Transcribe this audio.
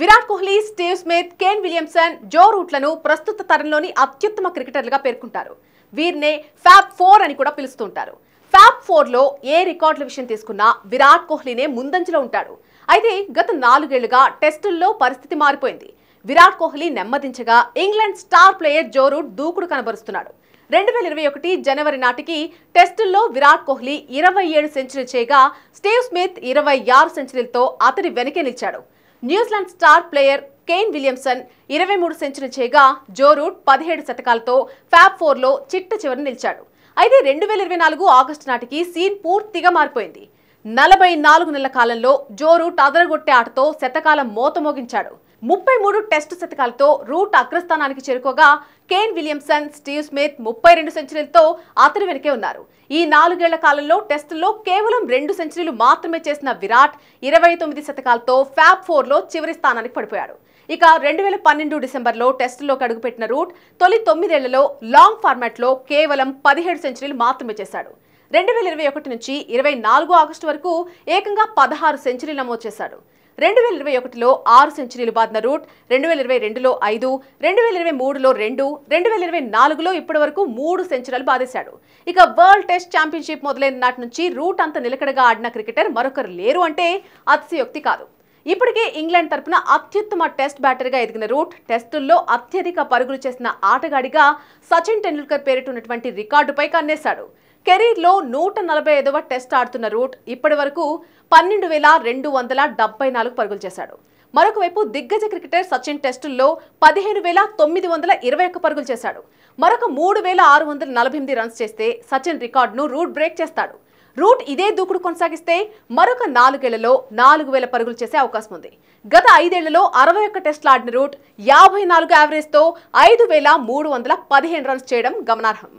Virat Kohli, Steve Smith, Kane Williamson, Joe రూట్లను ప్రస్తుత తరంలోని అత్యుత్తమ క్రికెటర్లుగా పేర్కొంటారు. వీరినే ఫ్యాబ్ 4 అని కూడా పిలుస్తుంటారు. ఫ్యాబ్ 4లో ఏ రికార్డుల విషయం తీసుకున్నా విరాట్ కోహ్లీనే ముందంజలో ఉంటాడు. అయితే గత 4 ఏళ్లుగా టెస్టుల్లో పరిస్థితి మారిపోయింది. విరాట్ కోహ్లీ నెమ్మదించగా England star player Joe Root దూకుడు కనబరుస్తున్నాడు. 2021 జనవరి నాటికి టెస్టుల్లో విరాట్ కోహ్లీ 27 సెంచరీలు చేయగా స్టీవ్ స్మిత్ 26 సెంచరీలతో అతడి వెనకే నిలిచాడు. New Zealand star player Kane Williamson 23 సెంచరీలు చేయగా జో రూట్ 17 శతకాలతో ఫ్యాబ్ 4లో చిట్ట చివరి నిలిచాడు. అయితే 2024 ఆగస్టు నాటికి సీన్ పూర్తిగా మారిపోయింది. 44 నెలల కాలంలో జో రూట్ అదరగొట్టే ఆటతో శతకాల మోత మోగించాడు. 33 టెస్టు శతకాలతో రూట్ అగ్రస్థానానికి చేరుకోగా కేన్ విలియమ్సన్, స్టీవ్ స్మిత్ 32 సెంచరీలతో అతని వెనకే ఉన్నారు. ఈ 4 ఏళ్ల కాలంలో టెస్టుల్లో కేవలం 2 సెంచరీలు మాత్రమే చేసిన విరాట్ 29 శతకాలతో ఫ్యాబ్ 4లో చివరి స్థానానికి పడిపోయాడు. ఇక 2012 డిసెంబర్లో టెస్టులోకి అడుగుపెట్టిన రూట్ తొలి 9 ఏళ్లలో లాంగ్ ఫార్మాట్లో కేవలం 17 సెంచరీలు మాత్రమే చేశాడు. 2021 నుంచి 24 ఆగస్టు వరకు ఏకంగా 16 సెంచరీలు నమోదు చేశాడు. 2021లో 6 సెంచరీలు బాదిన రూట్ 2022లో 5, 2023లో 2, 2024లో ఇప్పటి వరకు 3 సెంచరీలు బాదేశాడు. ఇక వరల్డ్ టెస్ట్ ఛాంపియన్షిప్ మొదలైన నాటి నుంచి రూట్ అంత నిలకడగా ఆడిన క్రికెటర్ మరొకరు లేరు అంటే అతిశయోక్తి కాదు. ఇప్పటికే ఇంగ్లాండ్ తరపున అత్యుత్తమ టెస్ట్ బ్యాటర్గా ఎదిగిన రూట్ టెస్టుల్లో అత్యధిక పరుగులు చేసిన ఆటగాడిగా సచిన్ టెండూల్కర్ పేరిటున్నటువంటి రికార్డుపై కన్నేశాడు. కెరీర్లో 145వ టెస్ట్ ఆడుతున్న రూట్ ఇప్పటి వరకు 12,274 పరుగులు చేశాడు. మరొక వైపు దిగ్గజ క్రికెటర్ సచిన్ టెస్టుల్లో 15,921 పరుగులు చేశాడు. మరొక 3,648 రన్స్ చేస్తే సచిన్ రికార్డును రూట్ బ్రేక్ చేస్తాడు. రూట్ ఇదే దూకుడు కొనసాగిస్తే మరొక 4 ఏళ్లలో 4,000 పరుగులు చేసే అవకాశం ఉంది. గత 5 ఏళ్లలో 61 టెస్టులు ఆడిన రూట్ 54 యావరేజ్తో 5,315 రన్స్ చేయడం గమనార్హం.